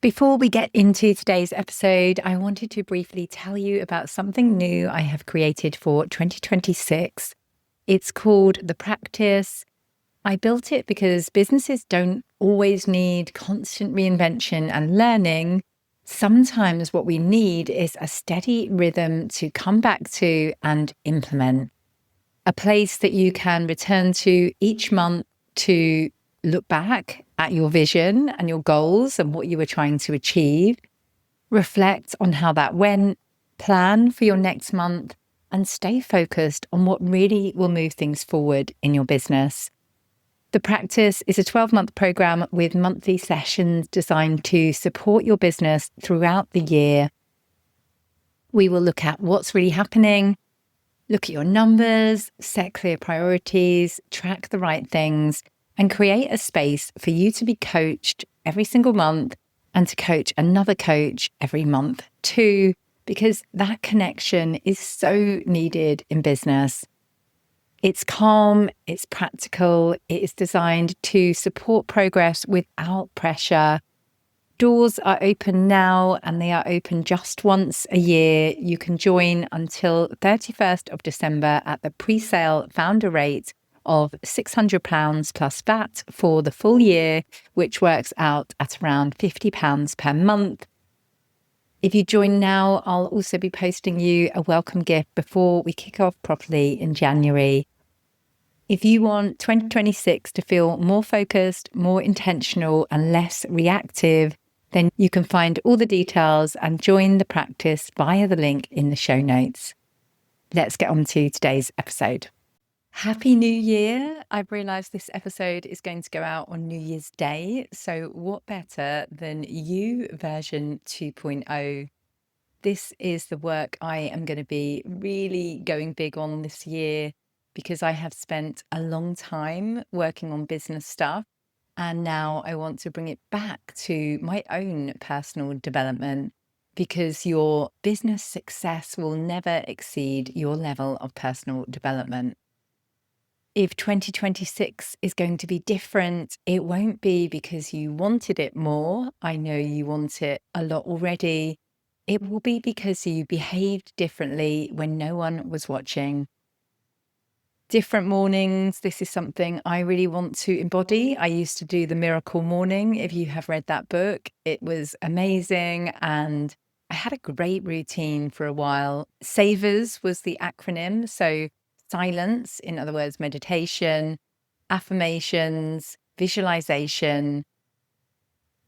Before we get into today's episode, I wanted to briefly tell you about something new I have created for 2026. It's called The Practice. I built it because businesses don't always need constant reinvention and learning. Sometimes what we need is a steady rhythm to come back to and implement. A place that you can return to each month to look back at your vision and your goals and what you were trying to achieve, reflect on how that went, plan for your next month, and stay focused on what really will move things forward in your business. The Practice is a 12-month program with monthly sessions designed to support your business throughout the year. We will look at what's really happening, look at your numbers, set clear priorities, track the right things, and create a space for you to be coached every single month and to coach another coach every month too, because that connection is so needed in business. It's calm, it's practical, it is designed to support progress without pressure. Doors are open now and they are open just once a year. You can join until 31st of December at the pre-sale founder rate of £600 plus VAT for the full year, which works out at around £50 per month. If you join now, I'll also be posting you a welcome gift before we kick off properly in January. If you want 2026 to feel more focused, more intentional, and less reactive, then you can find all the details and join the practice via the link in the show notes. Let's get on to today's episode. Happy New Year! I've realised this episode is going to go out on New Year's Day, so what better than you version 2.0? This is the work I am going to be really going big on this year because I have spent a long time working on business stuff and now I want to bring it back to my own personal development because your business success will never exceed your level of personal development. If 2026 is going to be different, it won't be because you wanted it more. I know you want it a lot already. It will be because you behaved differently when no one was watching. Different mornings. This is something I really want to embody. I used to do the Miracle Morning. If you have read that book, it was amazing. And I had a great routine for a while. SAVERS was the acronym. So silence, in other words, meditation, affirmations, visualization,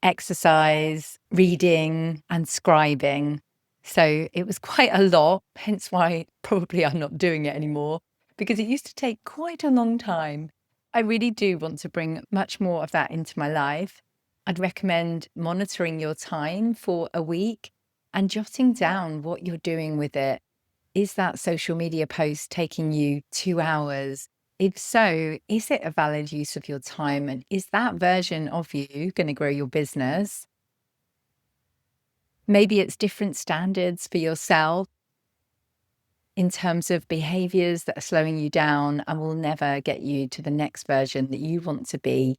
exercise, reading, and scribing. So it was quite a lot, hence why probably I'm not doing it anymore, because it used to take quite a long time. I really do want to bring much more of that into my life. I'd recommend monitoring your time for a week and jotting down what you're doing with it. Is that social media post taking you 2 hours? If so, is it a valid use of your time? And is that version of you going to grow your business? Maybe it's different standards for yourself in terms of behaviors that are slowing you down and will never get you to the next version that you want to be.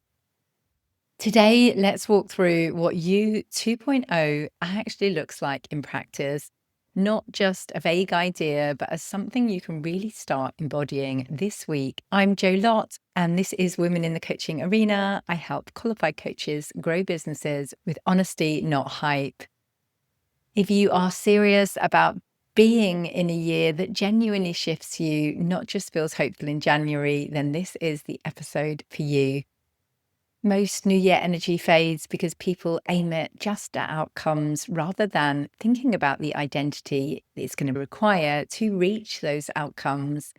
Today, let's walk through what you 2.0 actually looks like in practice. Not just a vague idea, but as something you can really start embodying this week. I'm Jo Lott, and this is Women in the Coaching Arena. I help qualified coaches grow businesses with honesty, not hype. If you are serious about being in a year that genuinely shifts you, not just feels hopeful in January, then this is the episode for you. Most New Year energy fades because people aim it just at outcomes rather than thinking about the identity it's going to require to reach those outcomes.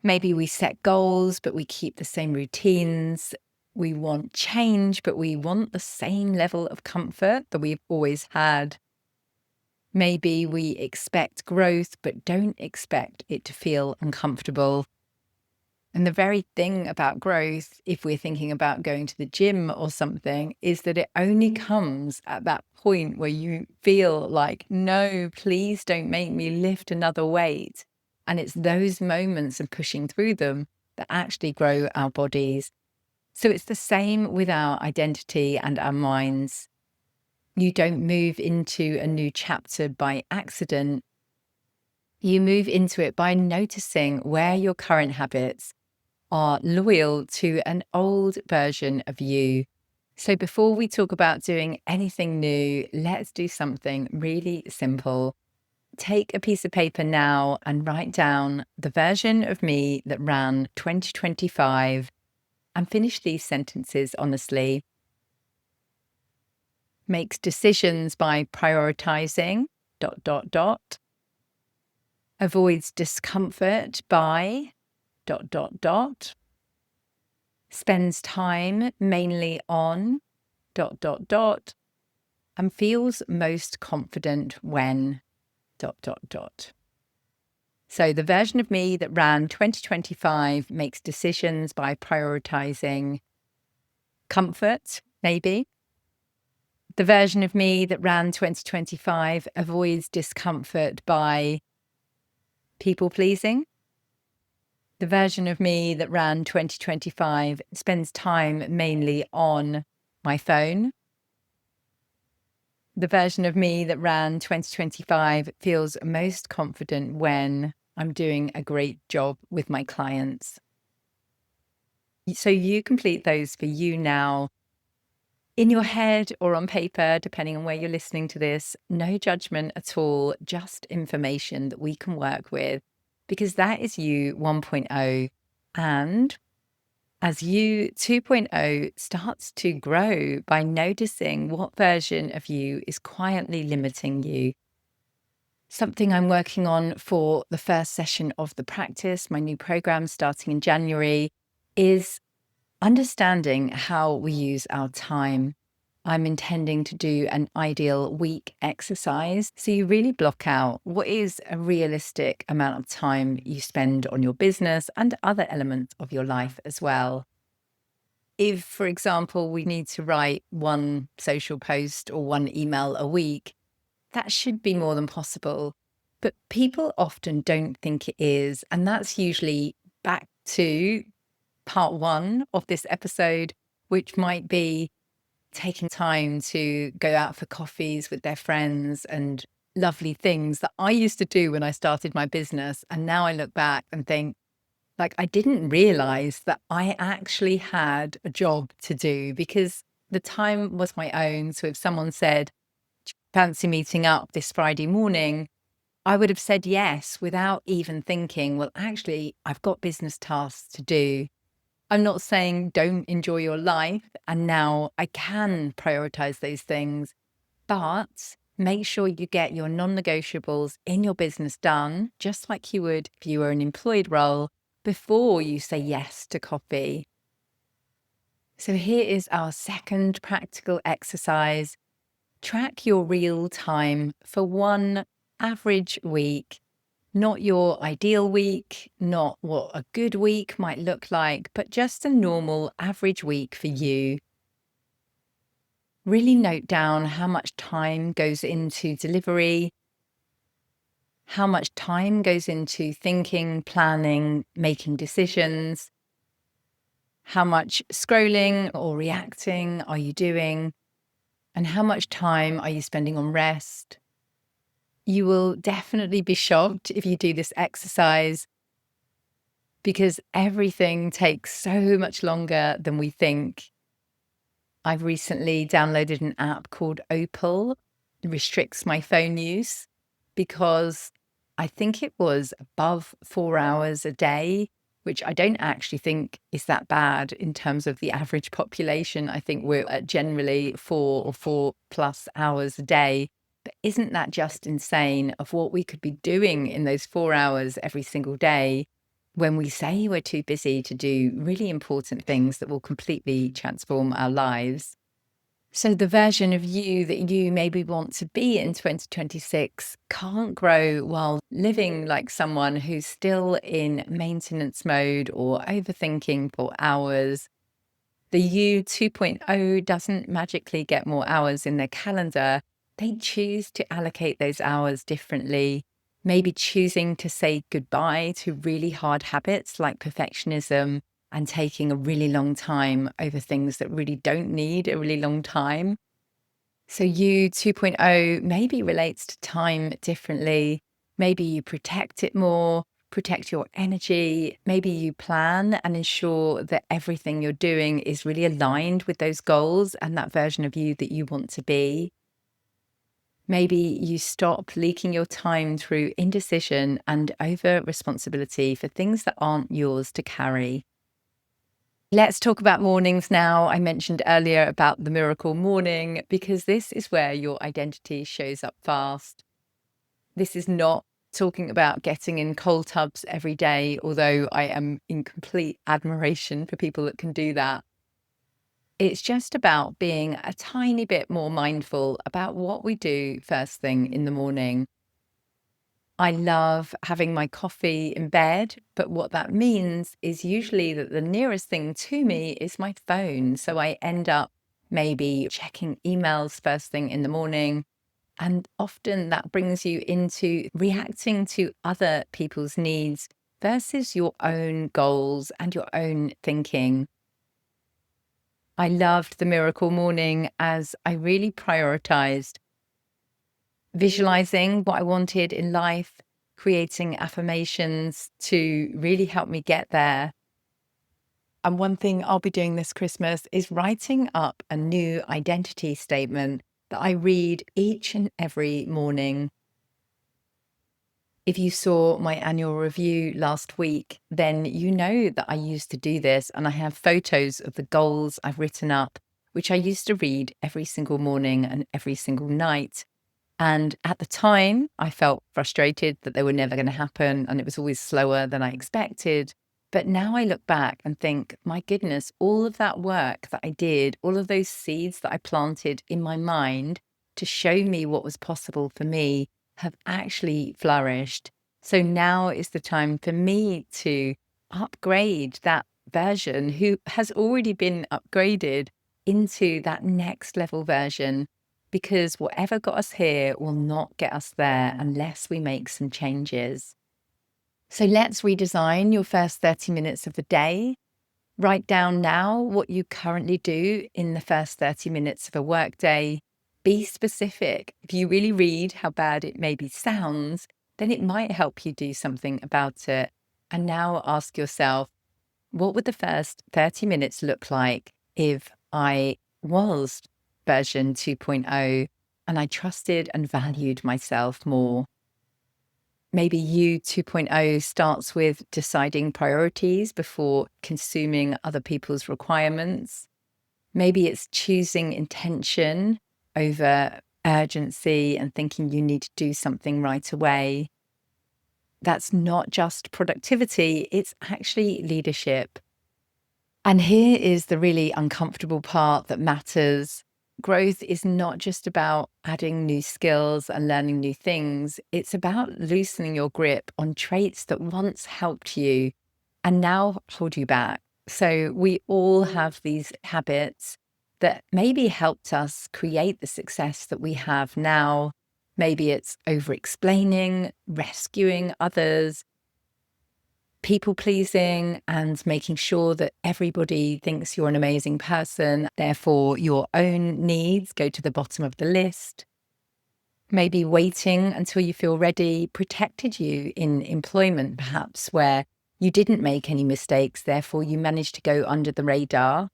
Maybe we set goals, but we keep the same routines. We want change, but we want the same level of comfort that we've always had. Maybe we expect growth, but don't expect it to feel uncomfortable. And the very thing about growth, if we're thinking about going to the gym or something, is that it only comes at that point where you feel like, no, please don't make me lift another weight. And it's those moments and pushing through them that actually grow our bodies. So it's the same with our identity and our minds. You don't move into a new chapter by accident. You move into it by noticing where your current habits are loyal to an old version of you. So before we talk about doing anything new, let's do something really simple. Take a piece of paper now and write down the version of me that ran 2025 and finish these sentences honestly. Makes decisions by prioritizing, ... Avoids discomfort by, ... Spends time mainly on, ... And feels most confident when, ... So the version of me that ran 2025 makes decisions by prioritizing comfort, maybe. The version of me that ran 2025 avoids discomfort by people pleasing. The version of me that ran 2025 spends time mainly on my phone. The version of me that ran 2025 feels most confident when I'm doing a great job with my clients. So you complete those for you now in your head or on paper, depending on where you're listening to this. No judgment at all, just information that we can work with, because that is you 1.0. And as you 2.0 starts to grow by noticing what version of you is quietly limiting you. Something I'm working on for the first session of the practice, my new program starting in January, is understanding how we use our time. I'm intending to do an ideal week exercise. So you really block out what is a realistic amount of time you spend on your business and other elements of your life as well. If, for example, we need to write one social post or one email a week, that should be more than possible. But people often don't think it is. And that's usually back to part one of this episode, which might be taking time to go out for coffees with their friends and lovely things that I used to do when I started my business. And now I look back and think, like, I didn't realize that I actually had a job to do because the time was my own. So if someone said, fancy meeting up this Friday morning, I would have said yes without even thinking, well, actually, I've got business tasks to do. I'm not saying don't enjoy your life. And now I can prioritize those things, but make sure you get your non-negotiables in your business done, just like you would if you were an employed role, before you say yes to coffee. So here is our second practical exercise. Track your real time for one average week. Not your ideal week, not what a good week might look like, but just a normal average week for you. Really note down how much time goes into delivery, how much time goes into thinking, planning, making decisions, how much scrolling or reacting are you doing, and how much time are you spending on rest. You will definitely be shocked if you do this exercise, because everything takes so much longer than we think. I've recently downloaded an app called Opal. It restricts my phone use because I think it was above 4 hours a day, which I don't actually think is that bad in terms of the average population. I think we're at generally 4 or 4+ hours a day. But isn't that just insane of what we could be doing in those 4 hours every single day when we say we're too busy to do really important things that will completely transform our lives? So the version of you that you maybe want to be in 2026 can't grow while living like someone who's still in maintenance mode or overthinking for hours. The you 2.0 doesn't magically get more hours in their calendar. They choose to allocate those hours differently, maybe choosing to say goodbye to really hard habits like perfectionism and taking a really long time over things that really don't need a really long time. So you 2.0 maybe relates to time differently. Maybe you protect it more, protect your energy. Maybe you plan and ensure that everything you're doing is really aligned with those goals and that version of you that you want to be. Maybe you stop leaking your time through indecision and over responsibility for things that aren't yours to carry. Let's talk about mornings now. I mentioned earlier about the miracle morning because this is where your identity shows up fast. This is not talking about getting in cold tubs every day, although I am in complete admiration for people that can do that. It's just about being a tiny bit more mindful about what we do first thing in the morning. I love having my coffee in bed, but what that means is usually that the nearest thing to me is my phone. So I end up maybe checking emails first thing in the morning. And often that brings you into reacting to other people's needs versus your own goals and your own thinking. I loved the miracle morning as I really prioritized visualizing what I wanted in life, creating affirmations to really help me get there. And one thing I'll be doing this Christmas is writing up a new identity statement that I read each and every morning. If you saw my annual review last week, then you know that I used to do this, and I have photos of the goals I've written up, which I used to read every single morning and every single night. And at the time, I felt frustrated that they were never going to happen, and it was always slower than I expected. But now I look back and think, my goodness, all of that work that I did, all of those seeds that I planted in my mind to show me what was possible for me have actually flourished. So now is the time for me to upgrade that version who has already been upgraded into that next level version, because whatever got us here will not get us there unless we make some changes. So let's redesign your first 30 minutes of the day. Write down now what you currently do in the first 30 minutes of a workday. Be specific. If you really read how bad it maybe sounds, then it might help you do something about it. And now ask yourself, what would the first 30 minutes look like if I was version 2.0 and I trusted and valued myself more? Maybe you 2.0 starts with deciding priorities before consuming other people's requirements. Maybe it's choosing intention over urgency and thinking you need to do something right away. That's not just productivity, it's actually leadership. And here is the really uncomfortable part that matters. Growth is not just about adding new skills and learning new things. It's about loosening your grip on traits that once helped you and now hold you back. So we all have these habits that maybe helped us create the success that we have now. Maybe it's over explaining, rescuing others, people pleasing, and making sure that everybody thinks you're an amazing person. Therefore, your own needs go to the bottom of the list. Maybe waiting until you feel ready protected you in employment, perhaps, where you didn't make any mistakes. Therefore, you managed to go under the radar.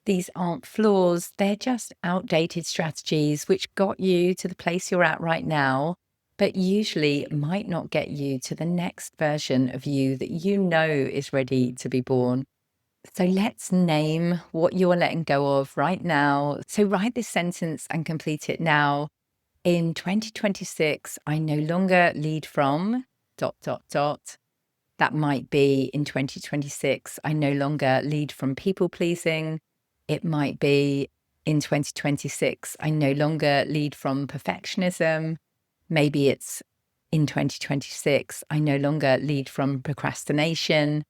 These aren't flaws. They're just outdated strategies which got you to the place you're at right now, but usually might not get you to the next version of you that you know is ready to be born. So let's name what you are letting go of right now. So write this sentence and complete it now. In 2026, I no longer lead from ... That might be in 2026, I no longer lead from people pleasing. It might be in 2026, I no longer lead from perfectionism. Maybe it's in 2026, I no longer lead from procrastination.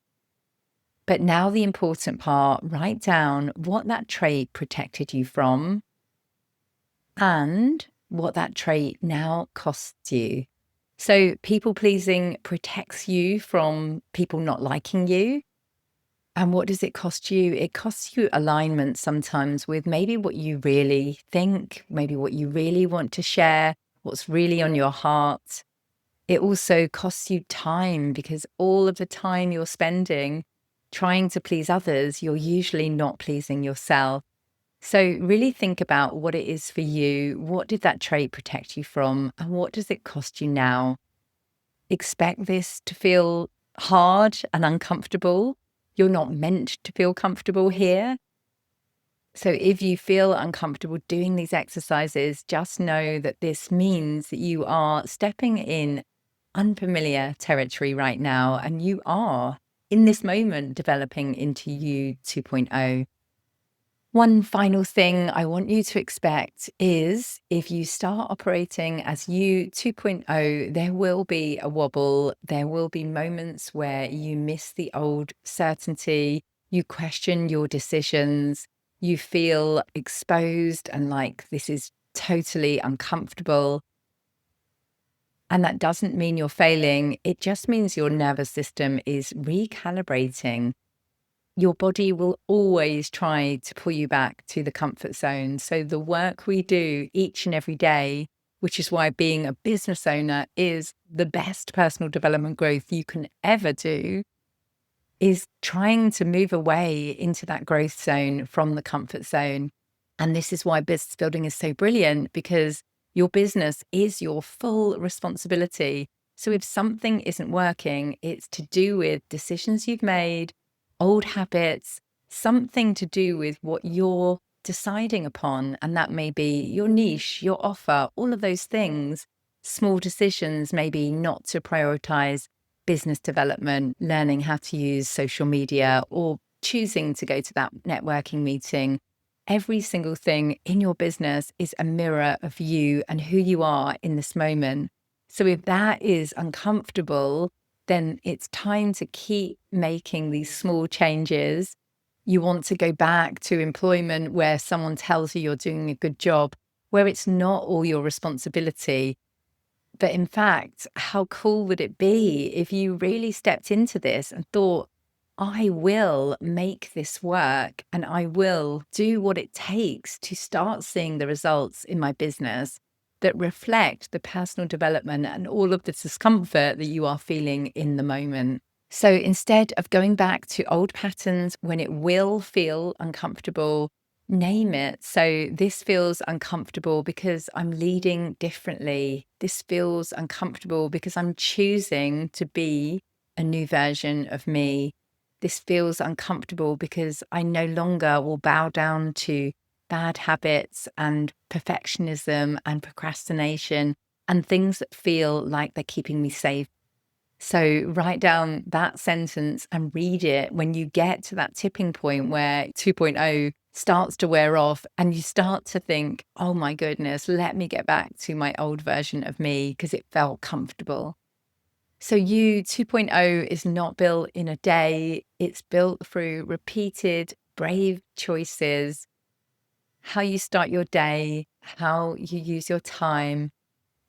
But now the important part, write down what that trait protected you from and what that trait now costs you. So people pleasing protects you from people not liking you. And what does it cost you? It costs you alignment sometimes with maybe what you really think, maybe what you really want to share, what's really on your heart. It also costs you time, because all of the time you're spending trying to please others, you're usually not pleasing yourself. So really think about what it is for you. What did that trait protect you from? And what does it cost you now? Expect this to feel hard and uncomfortable. You're not meant to feel comfortable here. So if you feel uncomfortable doing these exercises, just know that this means that you are stepping in unfamiliar territory right now, and you are in this moment developing into you 2.0. One final thing I want you to expect is, if you start operating as you 2.0, there will be a wobble. There will be moments where you miss the old certainty, you question your decisions, you feel exposed and like this is totally uncomfortable. And that doesn't mean you're failing. It just means your nervous system is recalibrating. Your body will always try to pull you back to the comfort zone. So the work we do each and every day, which is why being a business owner is the best personal development growth you can ever do, is trying to move away into that growth zone from the comfort zone. And this is why business building is so brilliant, because your business is your full responsibility. So if something isn't working, it's to do with decisions you've made, old habits, something to do with what you're deciding upon. And that may be your niche, your offer, all of those things. Small decisions, maybe not to prioritize business development, learning how to use social media, or choosing to go to that networking meeting. Every single thing in your business is a mirror of you and who you are in this moment. So if that is uncomfortable, then it's time to keep making these small changes. You want to go back to employment where someone tells you you're doing a good job, where it's not all your responsibility. But in fact, how cool would it be if you really stepped into this and thought, I will make this work and I will do what it takes to start seeing the results in my business that reflect the personal development and all of the discomfort that you are feeling in the moment. So instead of going back to old patterns when it will feel uncomfortable, name it. So this feels uncomfortable because I'm leading differently. This feels uncomfortable because I'm choosing to be a new version of me. This feels uncomfortable because I no longer will bow down to bad habits and perfectionism and procrastination and things that feel like they're keeping me safe. So write down that sentence and read it when you get to that tipping point where 2.0 starts to wear off and you start to think, oh my goodness, let me get back to my old version of me because it felt comfortable. So you 2.0 is not built in a day. It's built through repeated, brave choices, how you start your day, how you use your time,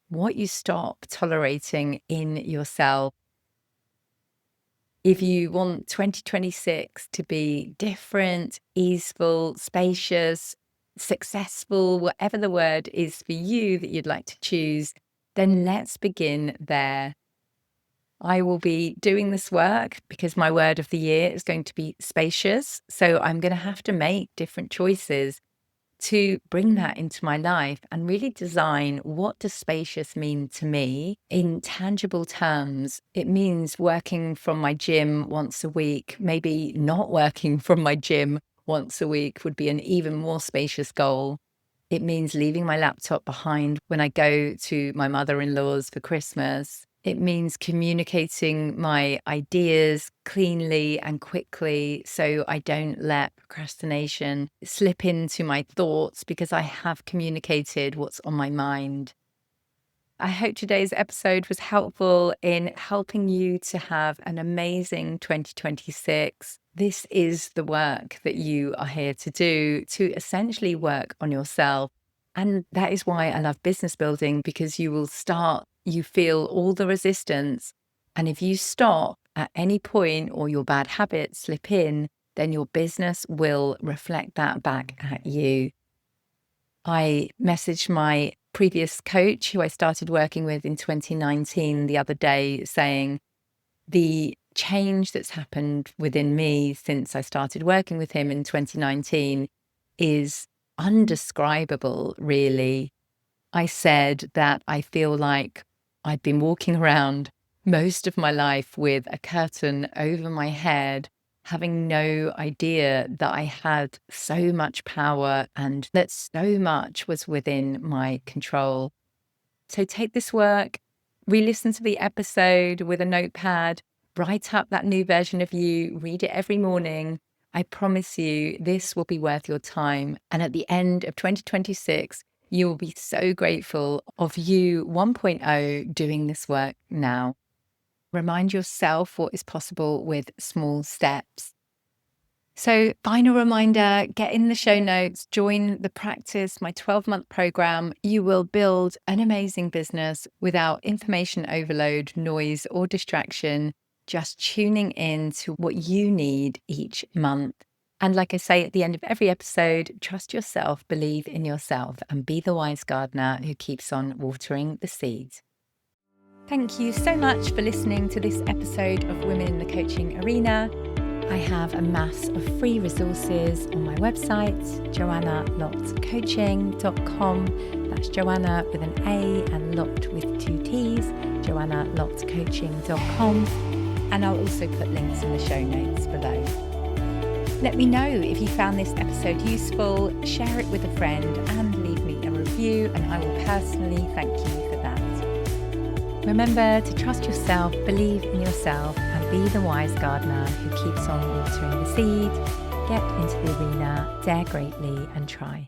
what you stop tolerating in yourself. If you want 2026 to be different, easeful, spacious, successful, whatever the word is for you that you'd like to choose, then let's begin there. I will be doing this work because my word of the year is going to be spacious. So I'm going to have to make different choices to bring that into my life and really design, what does spacious mean to me in tangible terms. It means working from my gym once a week. Maybe not working from my gym once a week would be an even more spacious goal. It means leaving my laptop behind when I go to my mother-in-law's for Christmas. It means communicating my ideas cleanly and quickly so I don't let procrastination slip into my thoughts because I have communicated what's on my mind. I hope today's episode was helpful in helping you to have an amazing 2026. This is the work that you are here to do, to essentially work on yourself. And that is why I love business building, because you feel all the resistance. And if you stop at any point or your bad habits slip in, then your business will reflect that back at you. I messaged my previous coach, who I started working with in 2019, the other day, saying the change that's happened within me since I started working with him in 2019 is undescribable, really. I said that I feel like I'd been walking around most of my life with a curtain over my head, having no idea that I had so much power and that so much was within my control. So take this work, re-listen to the episode with a notepad, write up that new version of you, read it every morning. I promise you, this will be worth your time. And at the end of 2026, you will be so grateful of you 1.0 doing this work now. Remind yourself what is possible with small steps. So, final reminder, get in the show notes, join the practice, my 12-month program. You will build an amazing business without information overload, noise, or distraction, just tuning in to what you need each month. And like I say at the end of every episode, trust yourself, believe in yourself, and be the wise gardener who keeps on watering the seeds. Thank you so much for listening to this episode of Women in the Coaching Arena. I have a mass of free resources on my website, joannalottcoaching.com. That's Joanna with an A and Lott with 2 T's, joannalottcoaching.com. And I'll also put links in the show notes below. Let me know if you found this episode useful, share it with a friend and leave me a review, and I will personally thank you for that. Remember to trust yourself, believe in yourself, and be the wise gardener who keeps on watering the seed. Get into the arena, dare greatly, and try.